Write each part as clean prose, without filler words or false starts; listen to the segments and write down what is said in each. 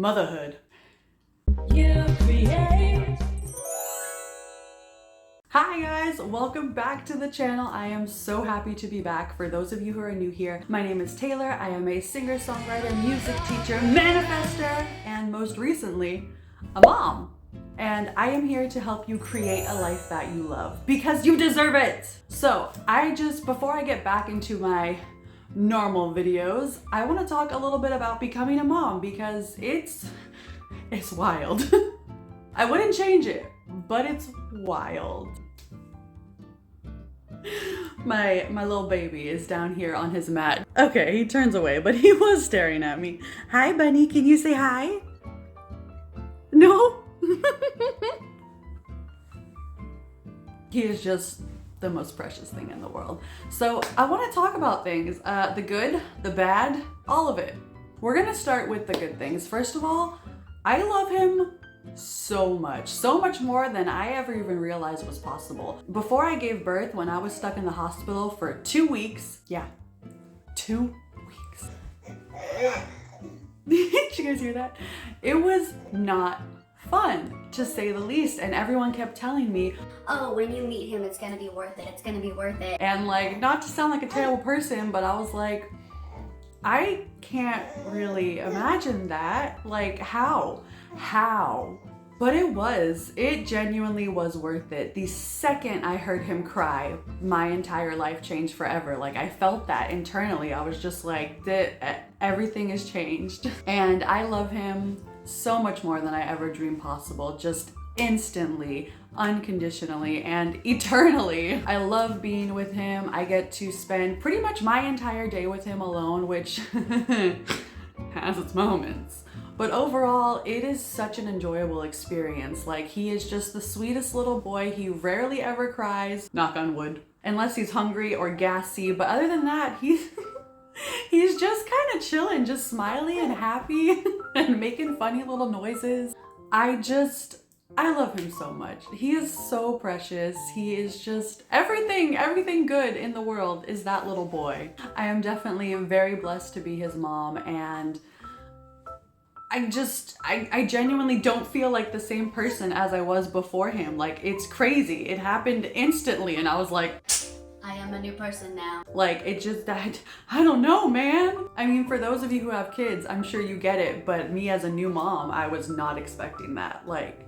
motherhood. You create. Hi guys, welcome back to the channel. I am so happy to be back. For those of you who are new here, my name is Taylor. I am a singer-songwriter, music teacher, manifester, and most recently, a mom. And I am here to help you create a life that you love because you deserve it. So before I get back into my normal videos, I want to talk a little bit about becoming a mom because it's wild. I wouldn't change it, but it's wild. My little baby is down here on his mat. Okay, he turns away, but he was staring at me. Hi, Bunny, can you say hi? No? He is just the most precious thing in the world. So I want to talk about things, the good, the bad, all of it. We're gonna start with the good things. First of all, I love him so much more than I ever even realized was possible. Before I gave birth, when I was stuck in the hospital for 2 weeks, yeah, 2 weeks. Did you guys hear that? It was not fun, to say the least, and everyone kept telling me, oh, when you meet him, it's gonna be worth it, it's gonna be worth it. And like, not to sound like a terrible person, but I was like, I can't really imagine that. Like, how? But it genuinely was worth it. The second I heard him cry, my entire life changed forever. Like, I felt that internally. I was just like, everything has changed. And I love him so much more than I ever dreamed possible, just instantly, unconditionally, and eternally. I love being with him. I get to spend pretty much my entire day with him alone, which has its moments. But overall, it is such an enjoyable experience. Like, he is just the sweetest little boy. He rarely ever cries, knock on wood, unless he's hungry or gassy. But other than that, he's just kind of chilling, just smiling and happy and making funny little noises. I love him so much. He is so precious. He is just everything good in the world is that little boy. I am definitely very blessed to be his mom, and I genuinely don't feel like the same person as I was before him. Like, it's crazy. It happened instantly and I was like, I am a new person now. like, it just, I don't know, man. I mean, for those of you who have kids, I'm sure you get it, but me as a new mom, I was not expecting that. Like,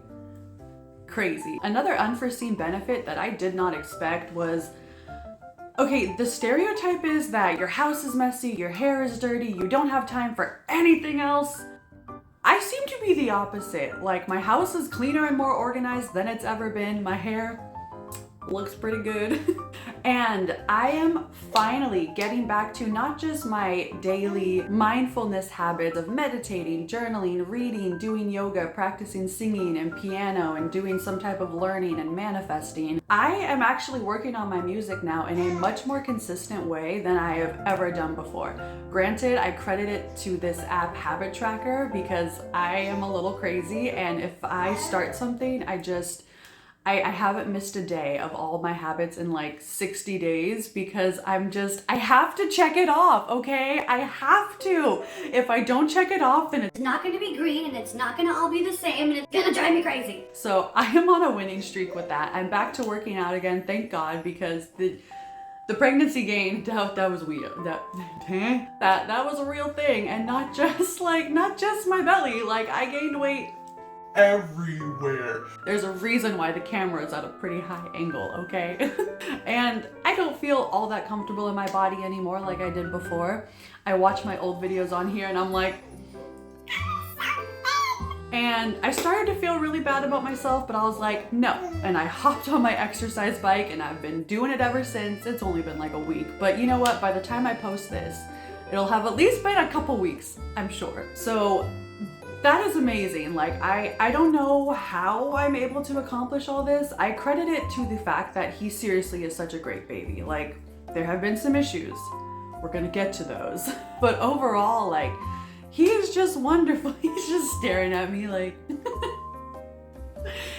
crazy. Another unforeseen benefit that I did not expect was, okay, the stereotype is that your house is messy, your hair is dirty, you don't have time for anything else. I seem to be the opposite. Like, my house is cleaner and more organized than it's ever been. My hair looks pretty good. And I am finally getting back to not just my daily mindfulness habits of meditating, journaling, reading, doing yoga, practicing singing and piano, and doing some type of learning and manifesting. I am actually working on my music now in a much more consistent way than I have ever done before. Granted, I credit it to this app Habit Tracker because I am a little crazy, and if I start something, I haven't missed a day of all my habits in like 60 days because I have to check it off, okay? I have to. If I don't check it off, then It's not gonna be green, and it's not gonna all be the same, and it's gonna drive me crazy. So I am on a winning streak with that. I'm back to working out again, thank God, because the pregnancy gain, that was weird. That was a real thing, and not just my belly. Like, I gained weight everywhere. There's a reason why the camera is at a pretty high angle, okay? And I don't feel all that comfortable in my body anymore like I did before. I watch my old videos on here and I'm like, and I started to feel really bad about myself, but I was like, no. And I hopped on my exercise bike and I've been doing it ever since. It's only been like a week, but you know what? By the time I post this, it'll have at least been a couple weeks, I'm sure. So that is amazing. Like, I don't know how I'm able to accomplish all this. I credit it to the fact that he seriously is such a great baby. Like, there have been some issues. We're gonna get to those. But overall, like, he is just wonderful. He's just staring at me like,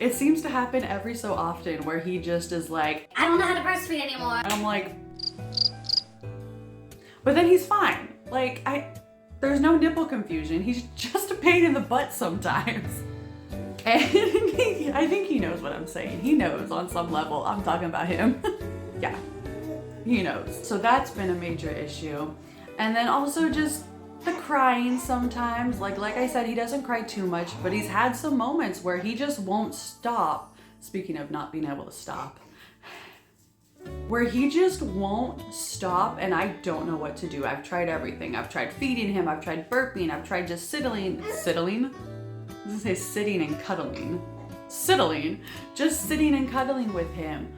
It seems to happen every so often where he just is like, I don't know how to breastfeed anymore. and I'm like, but then he's fine. Like, there's no nipple confusion. He's just a pain in the butt sometimes. And I think he knows what I'm saying. He knows on some level I'm talking about him. Yeah, he knows. So that's been a major issue. And then also just the crying sometimes. Like I said, he doesn't cry too much, but he's had some moments where he just won't stop. Speaking of not being able to stop. Where he just won't stop and I don't know what to do. I've tried everything. I've tried feeding him. I've tried burping. I've tried just sittling? I was gonna say sitting and cuddling. Sittling. Just sitting and cuddling with him.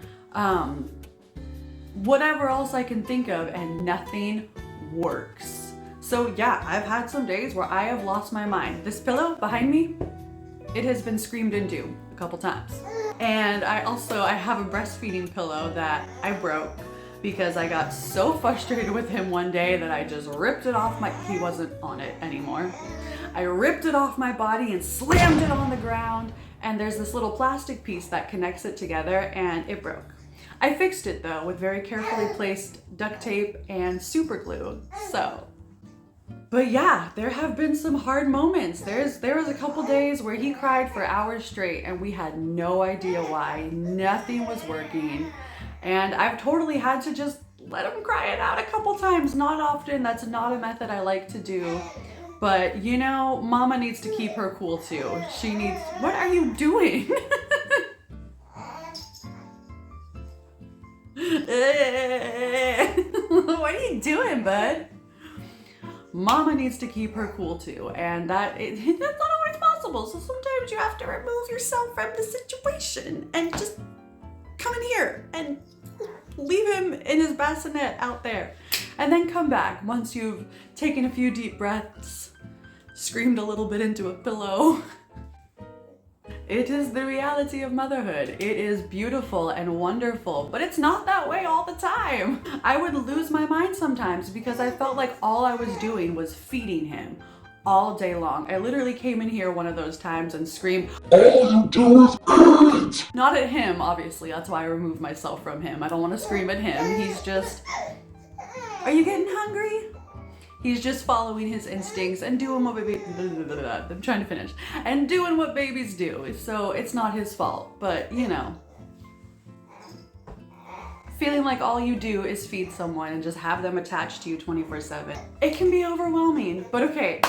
Whatever else I can think of, and nothing works. So yeah, I've had some days where I have lost my mind. This pillow behind me, it has been screamed into a couple times. And I have a breastfeeding pillow that I broke because I got so frustrated with him one day that I just ripped it off he wasn't on it anymore. I ripped it off my body and slammed it on the ground, and there's this little plastic piece that connects it together and it broke. I fixed it though with very carefully placed duct tape and super glue. But yeah, there have been some hard moments. There was a couple days where he cried for hours straight and we had no idea why. Nothing was working. And I've totally had to just let him cry it out a couple times. Not often, that's not a method I like to do. But you know, mama needs to keep her cool too. What are you doing? What are you doing, bud? Mama needs to keep her cool too, and that's not always possible. So sometimes you have to remove yourself from the situation and just come in here and leave him in his bassinet out there, and then come back once you've taken a few deep breaths, screamed a little bit into a pillow. It is the reality of motherhood. It is beautiful and wonderful, but it's not that way all the time. I would lose my mind sometimes because I felt like all I was doing was feeding him all day long. I literally came in here one of those times and screamed, "All you do is eat!" Not at him, obviously. That's why I removed myself from him. I don't want to scream at him. He's just, "Are you getting hungry?" He's just following his instincts and doing what I'm trying to finish. And doing what babies do. So it's not his fault, but you know. Feeling like all you do is feed someone and just have them attached to you 24/7. It can be overwhelming, but okay.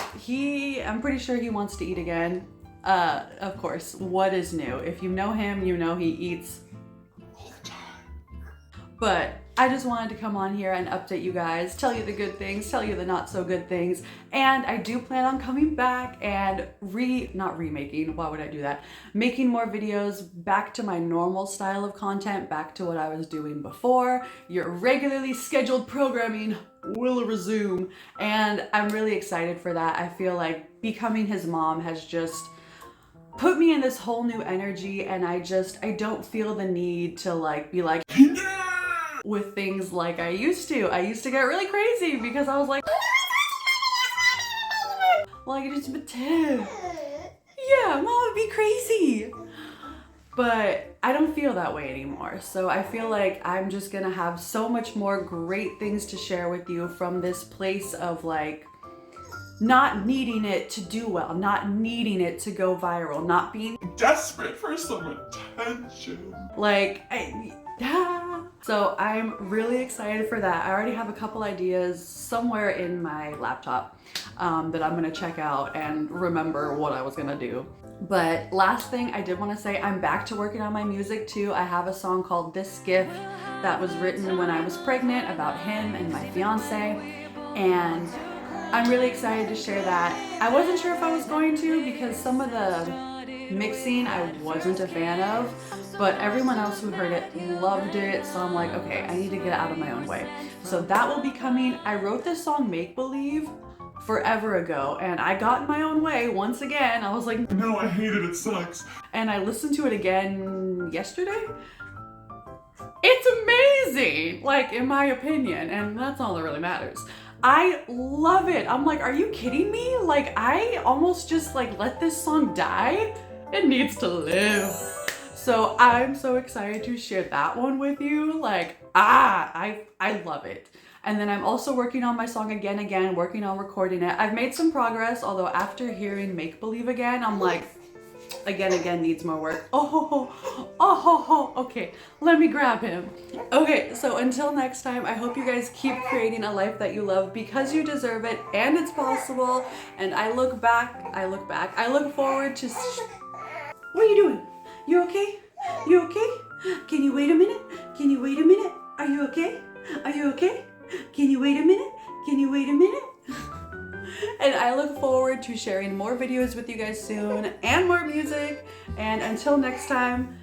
I'm pretty sure he wants to eat again. Of course, what is new? If you know him, you know he eats all the time. But I just wanted to come on here and update you guys, tell you the good things, tell you the not so good things, and I do plan on coming back and not remaking, why would I do that? Making more videos back to my normal style of content, back to what I was doing before. Your regularly scheduled programming will resume, and I'm really excited for that. I feel like becoming his mom has just put me in this whole new energy, and I don't feel the need to be like, with things like I used to. I used to get really crazy because I was like, yeah, mom would be crazy. But I don't feel that way anymore. So I feel like I'm just gonna have so much more great things to share with you from this place of not needing it to do well, not needing it to go viral, not being desperate for some attention. So I'm really excited for that. I already have a couple ideas somewhere in my laptop that I'm gonna check out and remember what I was gonna do. But last thing I did want to say, I'm back to working on my music too. I have a song called This Gift that was written when I was pregnant about him and my fiance, and I'm really excited to share that. I wasn't sure if I was going to because some of the mixing I wasn't a fan of, but everyone else who heard it loved it, so I'm like, okay, I need to get out of my own way. So that will be coming. I wrote this song Make Believe forever ago, and I got in my own way once again. I was like, no, I hate it, it sucks. And I listened to it again yesterday. It's amazing, in my opinion, and that's all that really matters. I love it. I'm like, are you kidding me? I almost just let this song die. It needs to live. So I'm so excited to share that one with you. Like, I love it. And then I'm also working on my song again, working on recording it. I've made some progress, although after hearing Make Believe Again, I'm like, again needs more work. Okay, let me grab him. Okay, so until next time, I hope you guys keep creating a life that you love because you deserve it and it's possible. And I look forward to... What are you doing? You okay? You okay? Can you wait a minute? Can you wait a minute? Are you okay? Are you okay? Can you wait a minute? Can you wait a minute? And I look forward to sharing more videos with you guys soon and more music. And until next time,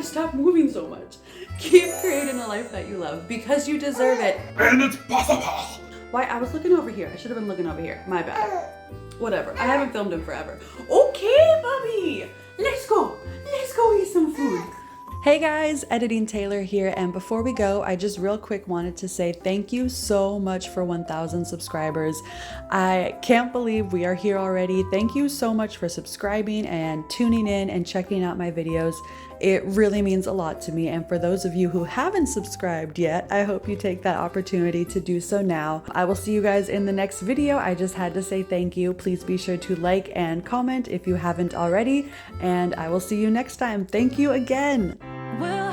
stop moving so much. Keep creating a life that you love because you deserve it. And it's possible. Why? I was looking over here. I should have been looking over here. My bad. Whatever. I haven't filmed in forever. Okay, Bubby. Let's go. Let's go eat some food. Hey guys, Editing Taylor here, and before we go, I just real quick wanted to say thank you so much for 1,000 subscribers. I can't believe we are here already. Thank you so much for subscribing and tuning in and checking out my videos. It really means a lot to me, and for those of you who haven't subscribed yet, I hope you take that opportunity to do so now. I will see you guys in the next video. I just had to say thank you. Please be sure to like and comment if you haven't already, and I will see you next time. Thank you again. Well,